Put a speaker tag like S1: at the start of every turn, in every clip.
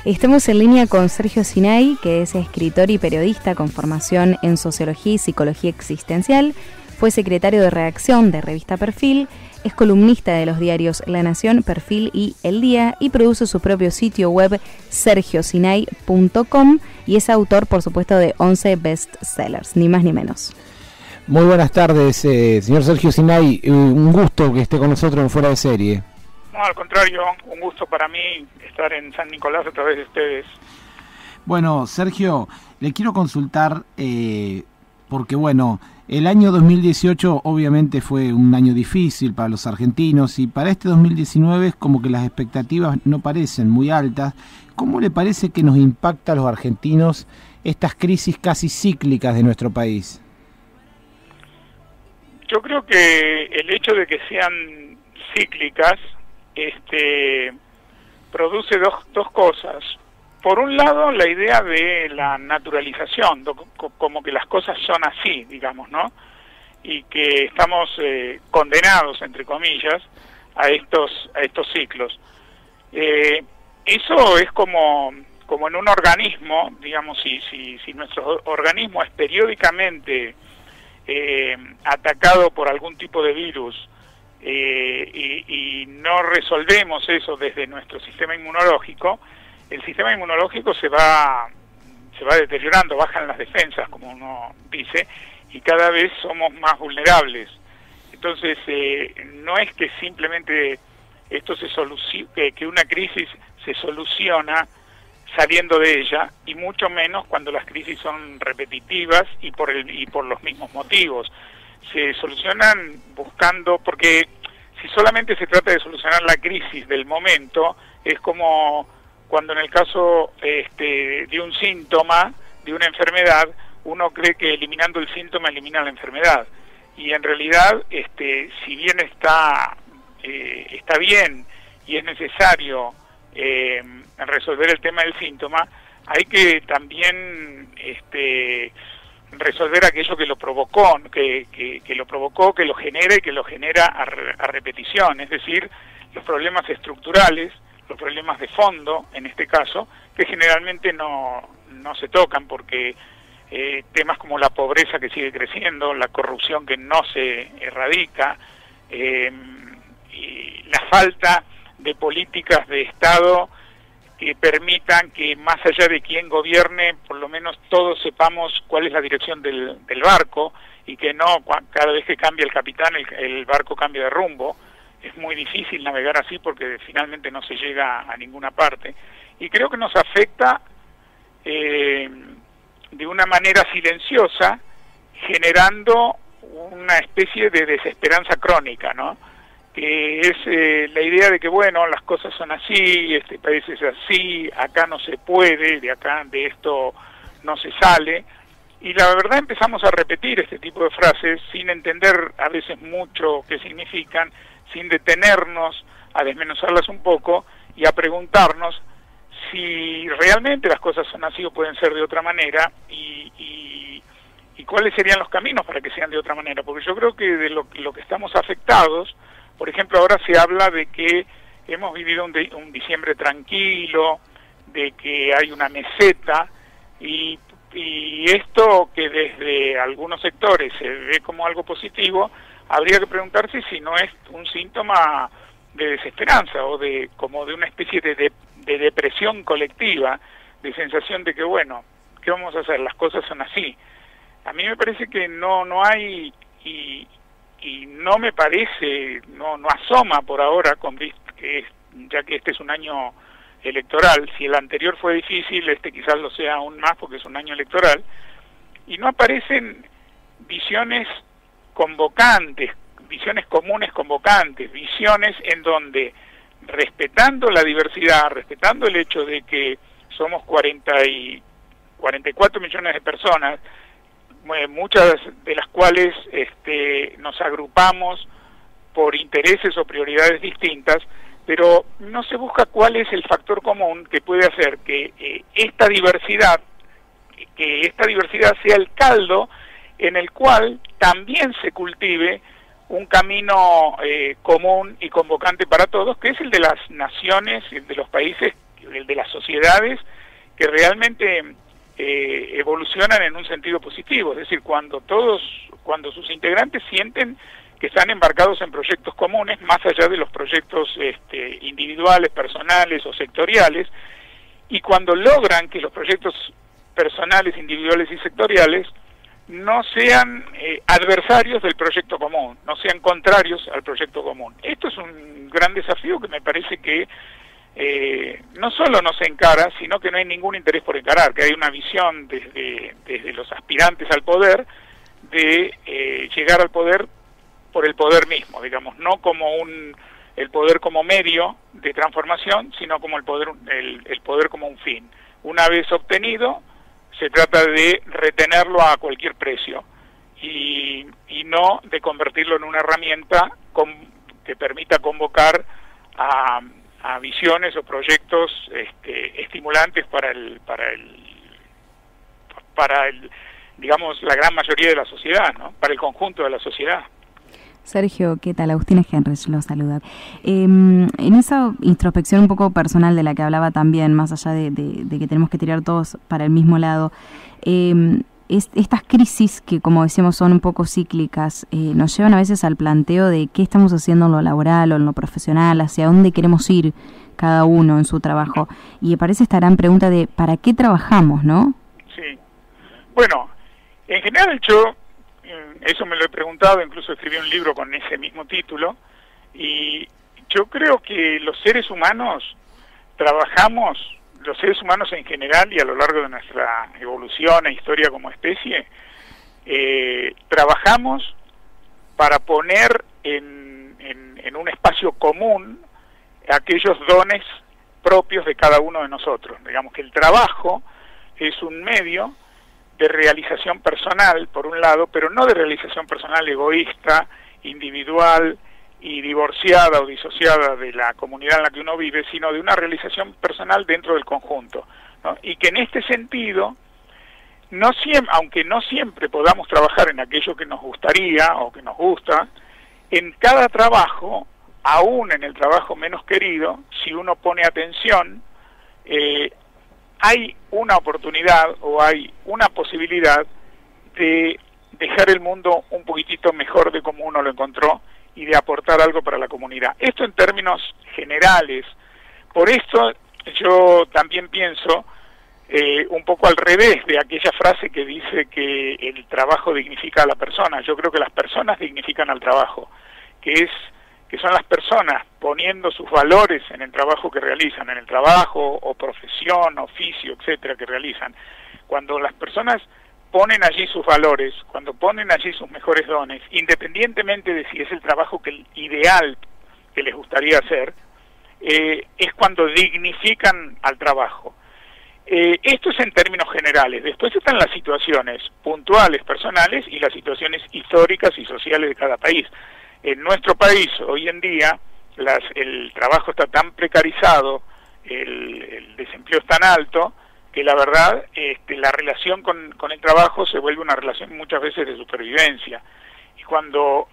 S1: Estamos en línea con Sergio Sinay, que es escritor y periodista con formación en Sociología y Psicología Existencial. Fue secretario de redacción de Revista Perfil, es columnista de los diarios La Nación, Perfil y El Día y produce su propio sitio web sergiosinay.com y es autor, por supuesto, de 11 bestsellers, ni más ni menos.
S2: Muy buenas tardes, señor Sergio Sinay. Un gusto que esté con nosotros en Fuera de Serie.
S3: No, al contrario, un gusto para mí estar en San Nicolás a través de ustedes.
S2: Bueno, Sergio, le quiero consultar, porque bueno, el año 2018 obviamente fue un año difícil para los argentinos y para este 2019 es como que las expectativas no parecen muy altas. ¿Cómo le parece que nos impacta a los argentinos estas crisis casi cíclicas de nuestro país?
S3: Yo creo que el hecho de que sean cíclicas produce dos cosas. Por un lado, la idea de la naturalización, como que las cosas son así, digamos, ¿no? Y que estamos condenados, entre comillas, a estos ciclos. Eso es como en un organismo, digamos, si nuestro organismo es periódicamente atacado por algún tipo de virus, y no resolvemos eso desde nuestro sistema inmunológico, el sistema inmunológico se va deteriorando, bajan las defensas, como uno dice, y cada vez somos más vulnerables. Entonces, no es que simplemente esto que una crisis se soluciona saliendo de ella, y mucho menos cuando las crisis son repetitivas y por los mismos motivos. Se solucionan buscando, porque si solamente se trata de solucionar la crisis del momento, es como cuando en el caso de un síntoma, de una enfermedad, uno cree que eliminando el síntoma elimina la enfermedad. Y en realidad, si bien está bien y es necesario resolver el tema del síntoma, hay que también resolver aquello que lo provocó, que lo genera y que lo genera a repetición, es decir, los problemas estructurales, los problemas de fondo, en este caso, que generalmente no se tocan porque temas como la pobreza que sigue creciendo, la corrupción que no se erradica, y la falta de políticas de Estado que permitan que más allá de quién gobierne, por lo menos todos sepamos cuál es la dirección del barco y que no cada vez que cambia el capitán el barco cambia de rumbo. Es muy difícil navegar así porque finalmente no se llega a ninguna parte. Y creo que nos afecta de una manera silenciosa, generando una especie de desesperanza crónica, ¿no? Que es la idea de que, bueno, las cosas son así, este país es así, acá no se puede, de esto no se sale. Y la verdad empezamos a repetir este tipo de frases sin entender a veces mucho qué significan, sin detenernos a desmenuzarlas un poco y a preguntarnos si realmente las cosas son así o pueden ser de otra manera y cuáles serían los caminos para que sean de otra manera. Porque yo creo que de lo que estamos afectados, por ejemplo, ahora se habla de que hemos vivido un diciembre tranquilo, de que hay una meseta, y esto que desde algunos sectores se ve como algo positivo, habría que preguntarse si no es un síntoma de desesperanza o como de una especie de depresión colectiva, de sensación de que, bueno, ¿qué vamos a hacer? Las cosas son así. A mí me parece que no hay... Y no me parece, no asoma por ahora, ya que este es un año electoral. Si el anterior fue difícil, quizás lo sea aún más porque es un año electoral, y no aparecen visiones convocantes, visiones comunes convocantes, visiones en donde, respetando la diversidad, respetando el hecho de que somos 44 millones de personas, muchas de las cuales nos agrupamos por intereses o prioridades distintas, pero no se busca cuál es el factor común que puede hacer que esta diversidad sea el caldo en el cual también se cultive un camino común y convocante para todos, que es el de las naciones, el de los países de las sociedades que realmente evolucionan en un sentido positivo, es decir, cuando sus integrantes sienten que están embarcados en proyectos comunes, más allá de los proyectos individuales, personales o sectoriales, y cuando logran que los proyectos personales, individuales y sectoriales no sean adversarios del proyecto común, no sean contrarios al proyecto común. Esto es un gran desafío que me parece que no solo no se encara, sino que no hay ningún interés por encarar, que hay una visión desde los aspirantes al poder de llegar al poder por el poder mismo, digamos, no como el poder como medio de transformación, sino como el poder como un fin. Una vez obtenido, se trata de retenerlo a cualquier precio y no de convertirlo en una herramienta que permita convocar a visiones o proyectos estimulantes para digamos, la gran mayoría de la sociedad, ¿no? Para el conjunto de la sociedad.
S1: Sergio, ¿qué tal? Agustina Henrich lo saluda. En esa introspección un poco personal de la que hablaba también, más allá de que tenemos que tirar todos para el mismo lado, estas crisis que, como decíamos, son un poco cíclicas, nos llevan a veces al planteo de qué estamos haciendo en lo laboral o en lo profesional, hacia dónde queremos ir cada uno en su trabajo. Y me parece esta gran pregunta de ¿para qué trabajamos, no?
S3: Sí. Bueno, en general yo... Eso me lo he preguntado, incluso escribí un libro con ese mismo título, y yo creo que los seres humanos trabajamos, los seres humanos en general y a lo largo de nuestra evolución e historia como especie, trabajamos para poner en un espacio común aquellos dones propios de cada uno de nosotros. Digamos que el trabajo es un medio de realización personal, por un lado, pero no de realización personal egoísta, individual y divorciada o disociada de la comunidad en la que uno vive, sino de una realización personal dentro del conjunto, ¿no? Y que en este sentido, aunque no siempre podamos trabajar en aquello que nos gustaría o que nos gusta, en cada trabajo, aún en el trabajo menos querido, si uno pone atención, hay una oportunidad o hay una posibilidad de dejar el mundo un poquitito mejor de como uno lo encontró y de aportar algo para la comunidad. Esto en términos generales. Por esto yo también pienso un poco al revés de aquella frase que dice que el trabajo dignifica a la persona. Yo creo que las personas dignifican al trabajo, que son las personas poniendo sus valores en el trabajo que realizan, en el trabajo o profesión, oficio, etcétera, que realizan. Cuando las personas ponen allí sus valores, cuando ponen allí sus mejores dones, independientemente de si es el trabajo ideal que les gustaría hacer, es cuando dignifican al trabajo. Esto es en términos generales. Después están las situaciones puntuales, personales, y las situaciones históricas y sociales de cada país. En nuestro país, hoy en día, el trabajo está tan precarizado, el desempleo es tan alto, que la verdad, la relación con el trabajo se vuelve una relación muchas veces de supervivencia. Y cuando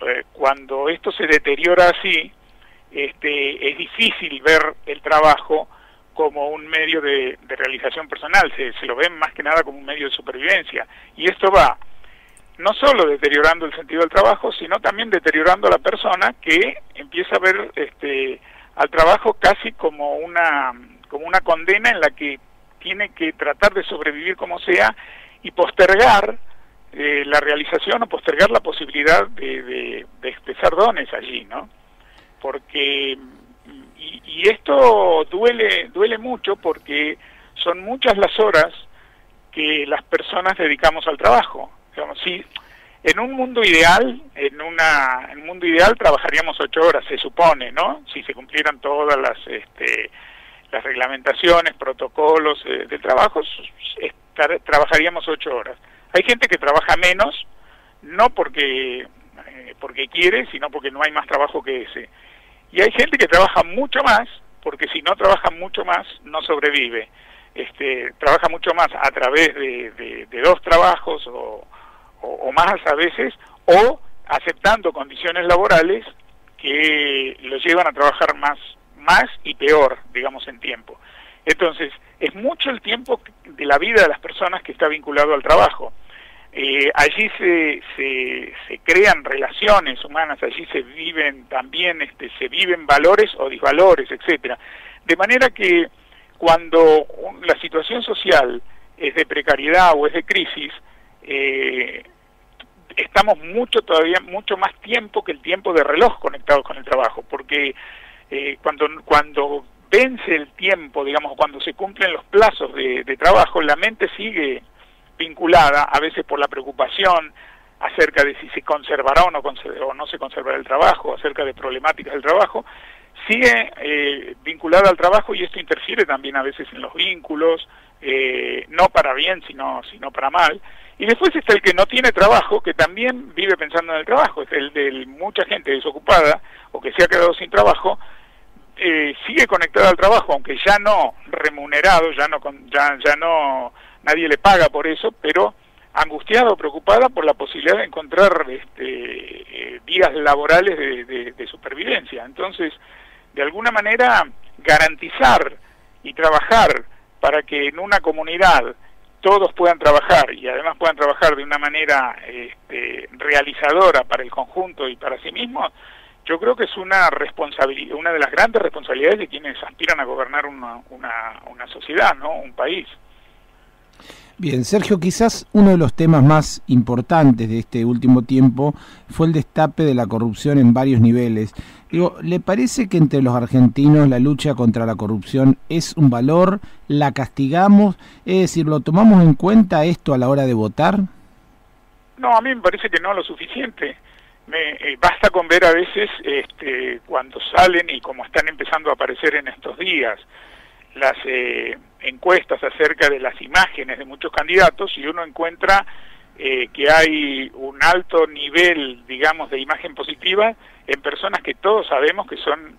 S3: esto se deteriora así, es difícil ver el trabajo como un medio de realización personal, se lo ven más que nada como un medio de supervivencia. Y esto va no solo deteriorando el sentido del trabajo, sino también deteriorando a la persona, que empieza a ver al trabajo casi como una condena en la que tiene que tratar de sobrevivir como sea y postergar la realización o postergar la posibilidad de expresar dones allí, ¿no? Porque y esto duele mucho, porque son muchas las horas que las personas dedicamos al trabajo. Digamos, si en un mundo ideal, en un mundo ideal trabajaríamos 8 horas, se supone, ¿no? Si se cumplieran todas las reglamentaciones, protocolos del trabajo, trabajaríamos 8 horas. Hay gente que trabaja menos, no porque quiere, sino porque no hay más trabajo que ese. Y hay gente que trabaja mucho más, porque si no trabaja mucho más, no sobrevive. Trabaja mucho más a través de 2 trabajos o más a veces, o aceptando condiciones laborales que los llevan a trabajar más y peor, digamos, en tiempo. Entonces, es mucho el tiempo de la vida de las personas que está vinculado al trabajo. Allí se crean relaciones humanas, allí se viven también, se viven valores o disvalores, etcétera. De manera que cuando la situación social es de precariedad o es de crisis, estamos mucho más tiempo que el tiempo de reloj conectados con el trabajo, porque cuando vence el tiempo, digamos, cuando se cumplen los plazos de trabajo, la mente sigue vinculada, a veces por la preocupación acerca de si se conservará o no se conservará el trabajo, acerca de problemáticas del trabajo, sigue vinculada al trabajo, y esto interfiere también a veces en los vínculos, no para bien, sino para mal. Y después está el que no tiene trabajo, que también vive pensando en el trabajo, es el de mucha gente desocupada o que se ha quedado sin trabajo, sigue conectada al trabajo, aunque ya no remunerado, ya no nadie le paga por eso, pero angustiada o preocupada por la posibilidad de encontrar vías laborales de supervivencia. Entonces, de alguna manera, garantizar y trabajar para que en una comunidad todos puedan trabajar, y además puedan trabajar de una manera realizadora para el conjunto y para sí mismos, yo creo que es una de las grandes responsabilidades de quienes aspiran a gobernar una sociedad, ¿no? Un país.
S2: Bien, Sergio, quizás uno de los temas más importantes de este último tiempo fue el destape de la corrupción en varios niveles. Digo, ¿le parece que entre los argentinos la lucha contra la corrupción es un valor? ¿La castigamos? Es decir, ¿lo tomamos en cuenta esto a la hora de votar?
S3: No, a mí me parece que no lo suficiente. Basta con ver a veces cuando salen, y como están empezando a aparecer en estos días, las encuestas acerca de las imágenes de muchos candidatos, y uno encuentra que hay un alto nivel, digamos, de imagen positiva en personas que todos sabemos que son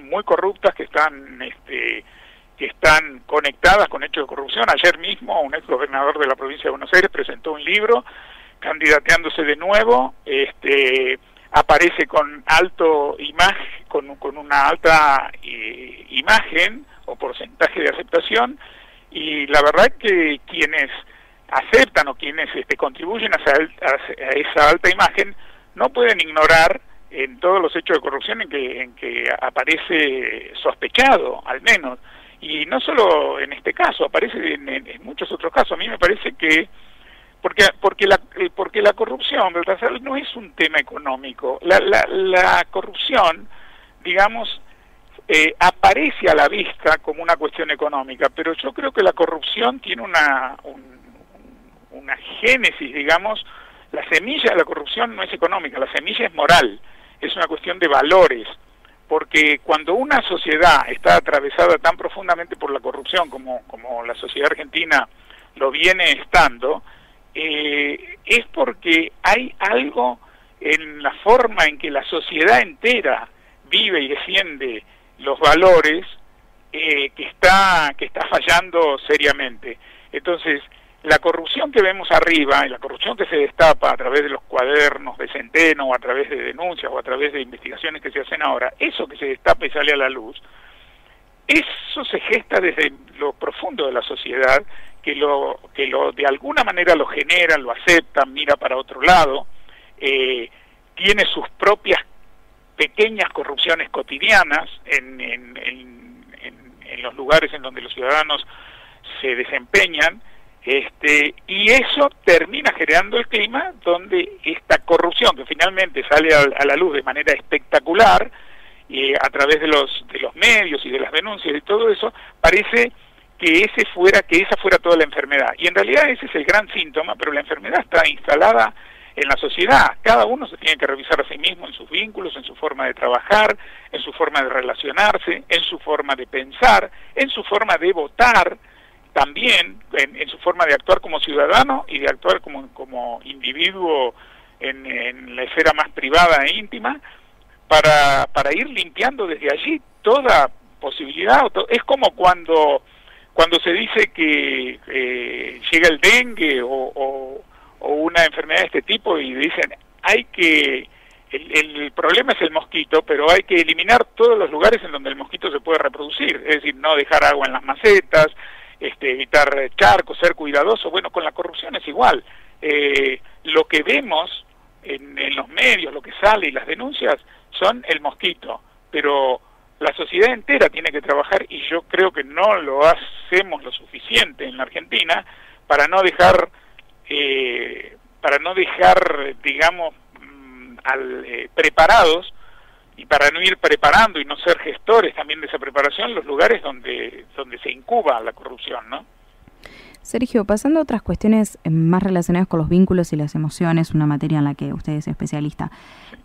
S3: muy corruptas, que están conectadas con hechos de corrupción. Ayer mismo un ex gobernador de la provincia de Buenos Aires presentó un libro candidateándose de nuevo, aparece con una alta imagen o porcentaje de aceptación, y la verdad que quienes aceptan o quienes contribuyen a esa alta imagen no pueden ignorar en todos los hechos de corrupción en que aparece sospechado, al menos, y no solo en este caso, aparece en muchos otros casos. A mí me parece que porque la corrupción, Baltasar, no es un tema económico. La corrupción, digamos, aparece a la vista como una cuestión económica, pero yo creo que la corrupción tiene una génesis, digamos. La semilla de la corrupción no es económica, la semilla es moral, es una cuestión de valores, porque cuando una sociedad está atravesada tan profundamente por la corrupción como la sociedad argentina lo viene estando, es porque hay algo en la forma en que la sociedad entera vive y defiende los valores que está fallando seriamente. Entonces, la corrupción que vemos arriba, y la corrupción que se destapa a través de los cuadernos de Centeno, o a través de denuncias, o a través de investigaciones que se hacen ahora, eso que se destapa y sale a la luz, eso se gesta desde lo profundo de la sociedad, que de alguna manera lo genera, lo acepta, mira para otro lado, tiene sus propias pequeñas corrupciones cotidianas en los lugares en donde los ciudadanos se desempeñan, y eso termina generando el clima donde esta corrupción, que finalmente sale a la luz de manera espectacular, a través de los medios y de las denuncias y todo eso, parece que esa fuera toda la enfermedad. Y en realidad ese es el gran síntoma, pero la enfermedad está instalada en la sociedad. Cada uno se tiene que revisar a sí mismo en sus vínculos, en su forma de trabajar, en su forma de relacionarse, en su forma de pensar, en su forma de votar, también en su forma de actuar como ciudadano y de actuar como individuo en la esfera más privada e íntima, para ir limpiando desde allí toda posibilidad. Es como cuando se dice que llega el dengue o una enfermedad de este tipo, y dicen hay que el problema es el mosquito, pero hay que eliminar todos los lugares en donde el mosquito se puede reproducir, es decir, no dejar agua en las macetas, evitar charcos, ser cuidadoso. Bueno, con la corrupción es igual. Lo que vemos en los medios, lo que sale y las denuncias son el mosquito, pero la sociedad entera tiene que trabajar, y yo creo que no lo hacemos lo suficiente en la Argentina para no dejar, digamos, preparados, y para no ir preparando y no ser gestores también de esa preparación los lugares donde se incuba la corrupción, ¿no?
S1: Sergio, pasando a otras cuestiones más relacionadas con los vínculos y las emociones, una materia en la que usted es especialista,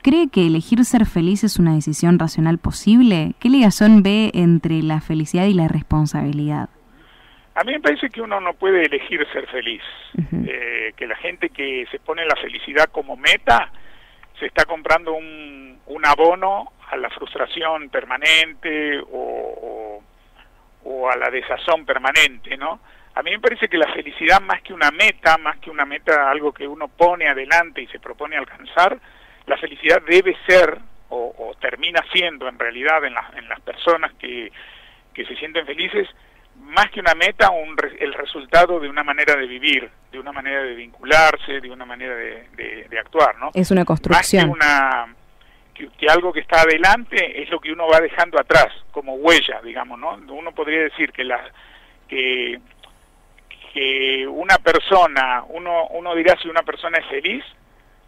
S1: ¿cree que elegir ser feliz es una decisión racional posible? ¿Qué ligación ve entre la felicidad y la responsabilidad?
S3: A mí me parece que uno no puede elegir ser feliz,
S1: Uh-huh.
S3: Que la gente que se pone la felicidad como meta se está comprando un abono a la frustración permanente o a la desazón permanente, ¿no? A mí me parece que la felicidad, más que una meta, algo que uno pone adelante y se propone alcanzar, la felicidad debe ser, o termina siendo en realidad en las personas que se sienten felices, más que una meta, el resultado de una manera de vivir, de una manera de vincularse, de una manera de actuar, ¿no? Es una construcción. Más que algo que está adelante es lo que uno va dejando atrás, como huella, digamos, ¿no? Uno podría decir que una persona, uno dirá si una persona es feliz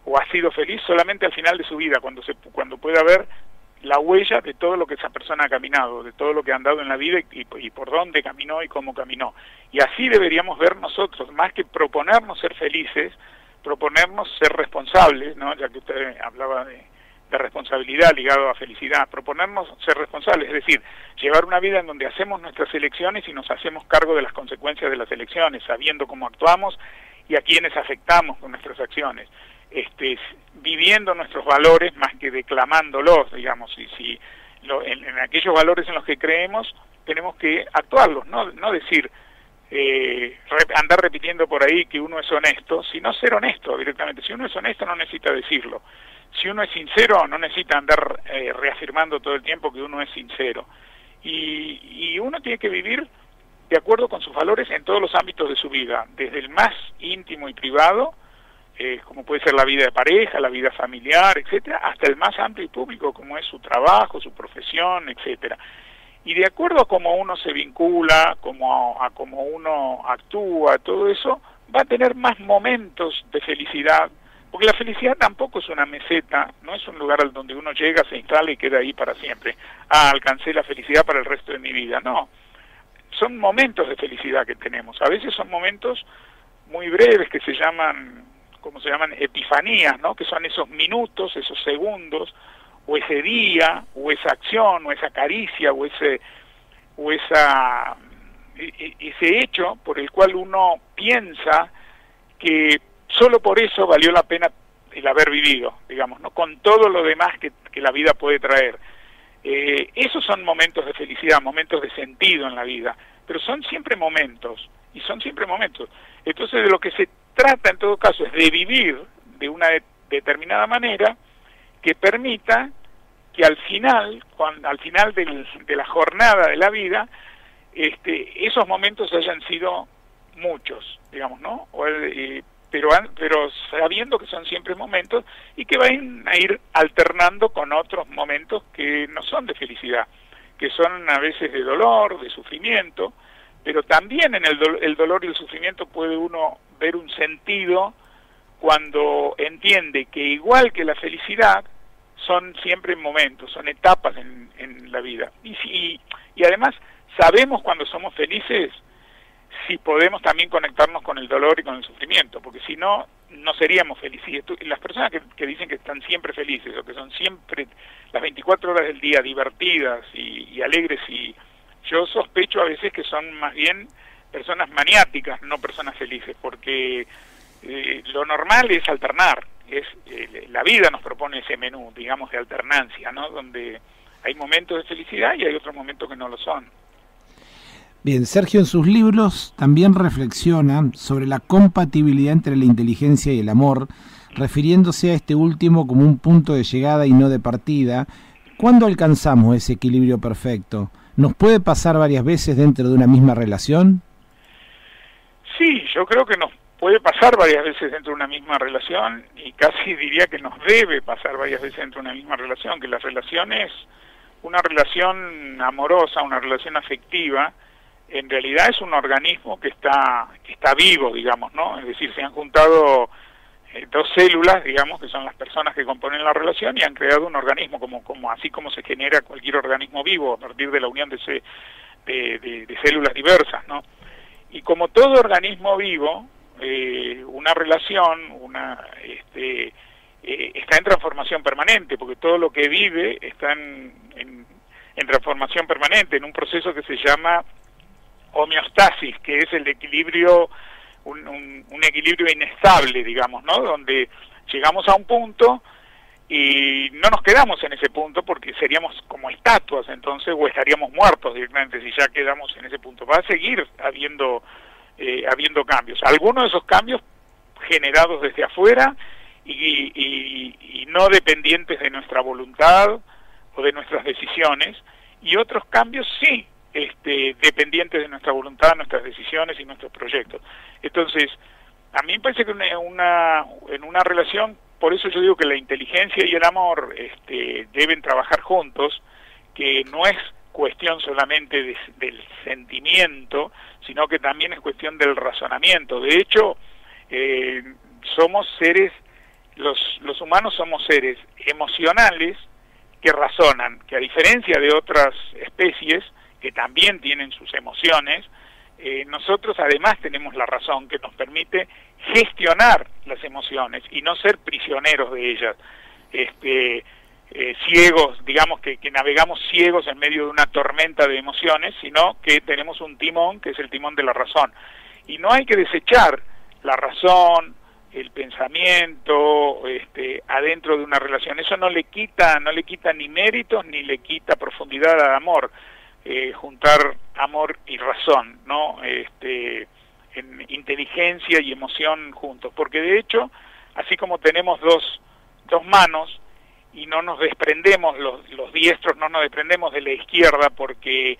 S3: o ha sido feliz solamente al final de su vida, cuando pueda ver la huella de todo lo que esa persona ha caminado, de todo lo que ha andado en la vida y por dónde caminó y cómo caminó. Y así deberíamos ver nosotros, más que proponernos ser felices, proponernos ser responsables, ¿no? Ya que usted hablaba de responsabilidad ligado a felicidad, proponernos ser responsables, es decir, llevar una vida en donde hacemos nuestras elecciones y nos hacemos cargo de las consecuencias de las elecciones, sabiendo cómo actuamos y a quienes afectamos con nuestras acciones, viviendo nuestros valores más que declamándolos, digamos, y en aquellos valores en los que creemos tenemos que actuarlos, no decir, andar repitiendo por ahí que uno es honesto, sino ser honesto directamente. Si uno es honesto no necesita decirlo. Si uno es sincero, no necesita andar reafirmando todo el tiempo que uno es sincero. Y uno tiene que vivir de acuerdo con sus valores en todos los ámbitos de su vida, desde el más íntimo y privado, como puede ser la vida de pareja, la vida familiar, etcétera, hasta el más amplio y público, como es su trabajo, su profesión, etcétera. Y de acuerdo a cómo uno se vincula, a cómo uno actúa, todo eso, va a tener más momentos de felicidad. Porque la felicidad tampoco es una meseta, no es un lugar al donde uno llega, se instala y queda ahí para siempre. Alcancé la felicidad para el resto de mi vida. No, son momentos de felicidad que tenemos. A veces son momentos muy breves que se llaman epifanías, ¿no? Que son esos minutos, esos segundos, o ese día, o esa acción, o esa caricia, o ese hecho por el cual uno piensa que solo por eso valió la pena el haber vivido, digamos, ¿no? Con todo lo demás que la vida puede traer. Esos son momentos de felicidad, momentos de sentido en la vida, pero son siempre momentos, y son siempre momentos. Entonces de lo que se trata en todo caso es de vivir de una determinada manera que permita que al final de la jornada de la vida, esos momentos hayan sido muchos, digamos, ¿no? Pero sabiendo que son siempre momentos y que van a ir alternando con otros momentos que no son de felicidad, que son a veces de dolor, de sufrimiento, pero también en el dolor y el sufrimiento puede uno ver un sentido cuando entiende que igual que la felicidad son siempre momentos, son etapas en la vida. Y además sabemos cuando somos felices si podemos también conectarnos con el dolor y con el sufrimiento, porque si no, no seríamos felices. Y las personas que dicen que están siempre felices o que son siempre las 24 horas del día divertidas y alegres, y yo sospecho a veces que son más bien personas maniáticas, no personas felices, porque lo normal es alternar. La vida nos propone ese menú, digamos, de alternancia, ¿no? Donde hay momentos de felicidad y hay otros momentos que no lo son.
S2: Bien, Sergio en sus libros también reflexiona sobre la compatibilidad entre la inteligencia y el amor, refiriéndose a este último como un punto de llegada y no de partida. ¿Cuándo alcanzamos ese equilibrio perfecto? ¿Nos puede pasar varias veces dentro de una misma relación?
S3: Sí, yo creo que nos puede pasar varias veces dentro de una misma relación, y casi diría que nos debe pasar varias veces dentro de una misma relación, que la relación es una relación amorosa, una relación afectiva, en realidad es un organismo que está vivo, digamos, ¿no? Es decir, se han juntado dos células, digamos, que son las personas que componen la relación, y han creado un organismo, así como se genera cualquier organismo vivo a partir de la unión de células diversas, ¿no? Y como todo organismo vivo, una relación, está en transformación permanente, porque todo lo que vive está en transformación permanente, en un proceso que se llama homeostasis, que es el equilibrio, un equilibrio inestable, digamos, ¿no? Donde llegamos a un punto y no nos quedamos en ese punto porque seríamos como estatuas, entonces, o estaríamos muertos directamente si ya quedamos en ese punto. Va a seguir habiendo cambios. Algunos de esos cambios generados desde afuera y no dependientes de nuestra voluntad o de nuestras decisiones, y otros cambios sí, dependientes de nuestra voluntad, nuestras decisiones y nuestros proyectos. Entonces, a mí me parece que en una relación, por eso yo digo que la inteligencia y el amor deben trabajar juntos, que no es cuestión solamente del sentimiento, sino que también es cuestión del razonamiento. De hecho, somos seres, los humanos somos seres emocionales que razonan, que a diferencia de otras especies que también tienen sus emociones, nosotros además tenemos la razón que nos permite gestionar las emociones y no ser prisioneros de ellas, ciegos, digamos que navegamos ciegos en medio de una tormenta de emociones, sino que tenemos un timón que es el timón de la razón. Y no hay que desechar la razón, el pensamiento, adentro de una relación. Eso no le quita ni méritos ni le quita profundidad al amor. Juntar amor y razón, ¿no? En inteligencia y emoción juntos, porque de hecho, así como tenemos dos manos y no nos desprendemos, los diestros no nos desprendemos de la izquierda porque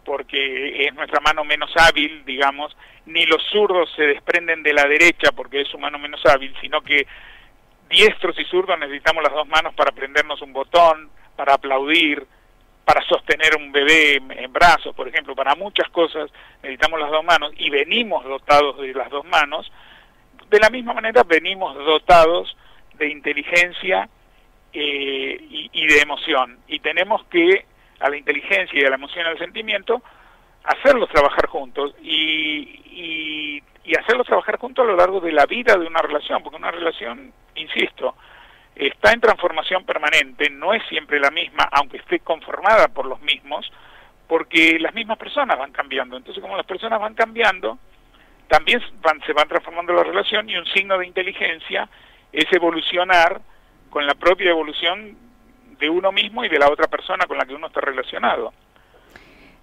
S3: es nuestra mano menos hábil, digamos, ni los zurdos se desprenden de la derecha porque es su mano menos hábil, sino que diestros y zurdos necesitamos las dos manos para prendernos un botón, para aplaudir, para sostener un bebé en brazos, por ejemplo. Para muchas cosas necesitamos las dos manos y venimos dotados de las dos manos. De la misma manera venimos dotados de inteligencia y de emoción, y tenemos que a la inteligencia y a la emoción y al sentimiento hacerlos trabajar juntos y hacerlos trabajar juntos a lo largo de la vida de una relación, porque una relación, insisto, está en transformación permanente, no es siempre la misma, aunque esté conformada por los mismos, porque las mismas personas van cambiando. Entonces, como las personas van cambiando, también se van transformando la relación, y un signo de inteligencia es evolucionar con la propia evolución de uno mismo y de la otra persona con la que uno está relacionado.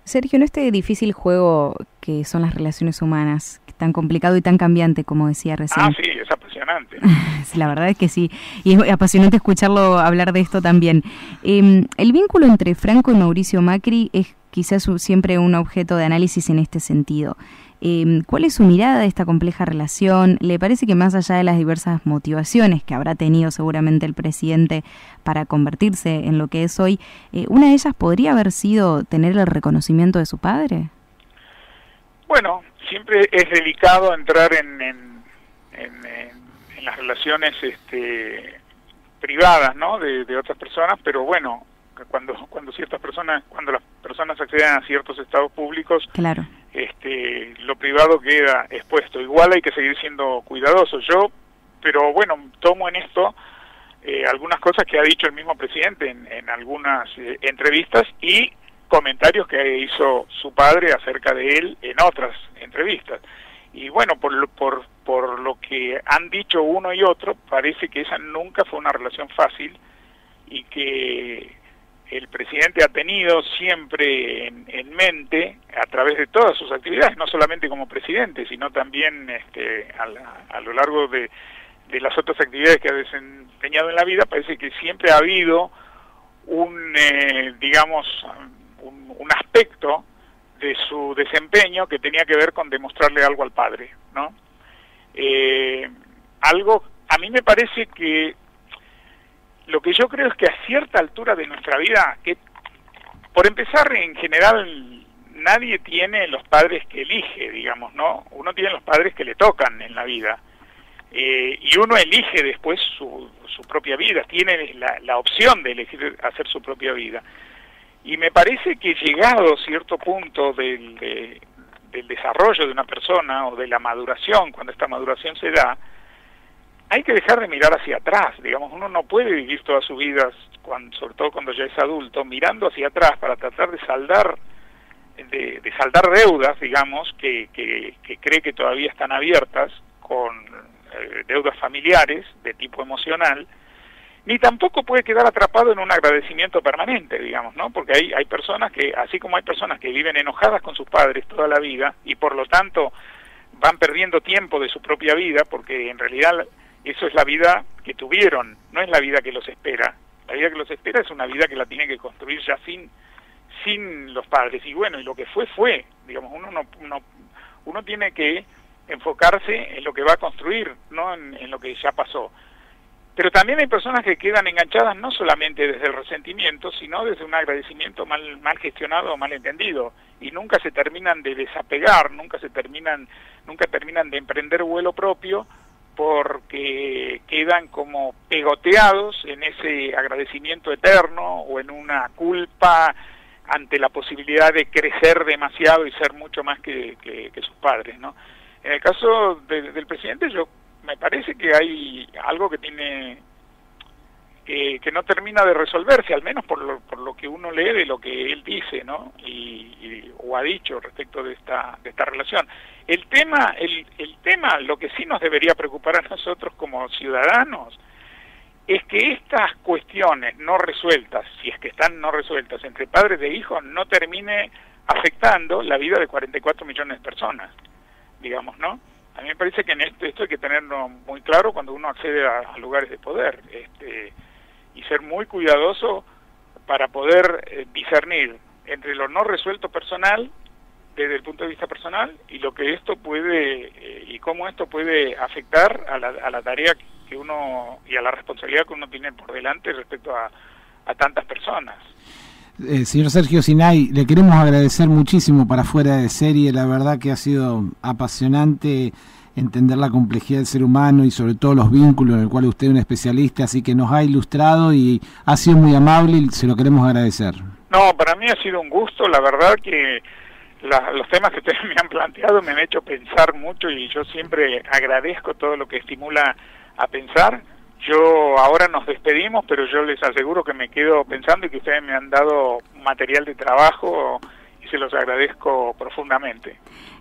S1: Sergio, en este difícil juego que son las relaciones humanas, tan complicado y tan cambiante, como decía recién.
S3: Ah, sí, es apasionante.
S1: La verdad es que sí, y es apasionante escucharlo hablar de esto también. El vínculo entre Franco y Mauricio Macri es quizás siempre un objeto de análisis en este sentido. ¿Cuál es su mirada de esta compleja relación? ¿Le parece que más allá de las diversas motivaciones que habrá tenido seguramente el presidente para convertirse en lo que es hoy, una de ellas podría haber sido tener el reconocimiento de su padre?
S3: Bueno, siempre es delicado entrar en las relaciones privadas, ¿no? de otras personas, pero bueno, cuando las personas acceden a ciertos estados públicos,
S1: claro,
S3: lo privado queda expuesto. Igual hay que seguir siendo cuidadosos. Pero bueno, tomo en esto algunas cosas que ha dicho el mismo presidente en algunas entrevistas y comentarios que hizo su padre acerca de él en otras entrevistas. Y bueno, por lo que han dicho uno y otro, parece que esa nunca fue una relación fácil, y que el presidente ha tenido siempre en mente, a través de todas sus actividades, no solamente como presidente, sino también a lo largo de las otras actividades que ha desempeñado en la vida, parece que siempre ha habido un aspecto de su desempeño que tenía que ver con demostrarle algo al padre, ¿no? A mí me parece que lo que yo creo es que a cierta altura de nuestra vida, que por empezar, en general, nadie tiene los padres que elige, digamos, ¿no? Uno tiene los padres que le tocan en la vida, y uno elige después su propia vida, tiene la opción de elegir hacer su propia vida. Y me parece que llegado cierto punto del desarrollo de una persona o de la maduración, cuando esta maduración se da, hay que dejar de mirar hacia atrás, digamos, uno no puede vivir toda su vida, sobre todo cuando ya es adulto, mirando hacia atrás para tratar de saldar deudas, digamos, que cree que todavía están abiertas, con deudas familiares de tipo emocional, ni tampoco puede quedar atrapado en un agradecimiento permanente, digamos, ¿no? Porque hay personas que, así como hay personas que viven enojadas con sus padres toda la vida y por lo tanto van perdiendo tiempo de su propia vida, porque en realidad eso es la vida que tuvieron, no es la vida que los espera. La vida que los espera es una vida que la tiene que construir ya sin los padres. Y bueno, y lo que fue, digamos, uno tiene que enfocarse en lo que va a construir, no en lo que ya pasó. Pero también hay personas que quedan enganchadas no solamente desde el resentimiento, sino desde un agradecimiento mal gestionado o mal entendido, y nunca se terminan de desapegar, nunca terminan de emprender vuelo propio, porque quedan como pegoteados en ese agradecimiento eterno o en una culpa ante la posibilidad de crecer demasiado y ser mucho más que sus padres, ¿no? En el caso del presidente, me parece que hay algo que no termina de resolverse, al menos por lo que uno lee de lo que él dice, ¿no? O ha dicho respecto de esta relación. El tema, lo que sí nos debería preocupar a nosotros como ciudadanos, es que estas cuestiones no resueltas, si es que están no resueltas entre padres e hijos, no termine afectando la vida de 44 millones de personas, digamos, ¿no? A mí me parece que en esto hay que tenerlo muy claro cuando uno accede a lugares de poder, y ser muy cuidadoso para poder discernir entre lo no resuelto personal, desde el punto de vista personal, y lo que esto puede, y cómo esto puede afectar a la tarea que uno, y a la responsabilidad que uno tiene por delante respecto a tantas personas.
S2: Señor Sergio Sinay, le queremos agradecer muchísimo para Fuera de Serie, la verdad que ha sido apasionante entender la complejidad del ser humano y sobre todo los vínculos en el cual usted es un especialista, así que nos ha ilustrado y ha sido muy amable y se lo queremos agradecer. No,
S3: para mí ha sido un gusto, la verdad que los temas que ustedes me han planteado me han hecho pensar mucho y yo siempre agradezco todo lo que estimula a pensar. Yo ahora nos despedimos, pero yo les aseguro que me quedo pensando y que ustedes me han dado material de trabajo y se los agradezco profundamente.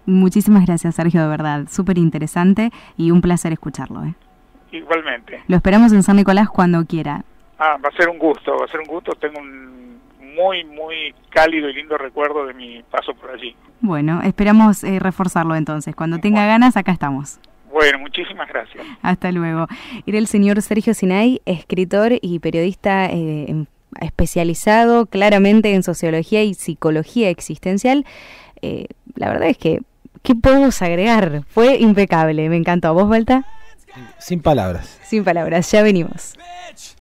S1: Muchísimas gracias, Sergio, de verdad, súper interesante y un placer escucharlo.
S3: Igualmente.
S1: Lo esperamos en San Nicolás cuando quiera.
S3: Va a ser un gusto, tengo un muy, muy cálido y lindo recuerdo de mi paso por allí.
S1: Bueno, esperamos reforzarlo entonces, cuando tenga ganas, acá estamos.
S3: Bueno, muchísimas gracias.
S1: Hasta luego. Era el señor Sergio Sinay, escritor y periodista especializado claramente en sociología y psicología existencial. La verdad es que, ¿qué podemos agregar? Fue impecable, me encantó. ¿A vos, Balta?
S2: Sin palabras.
S1: Sin palabras, ya venimos.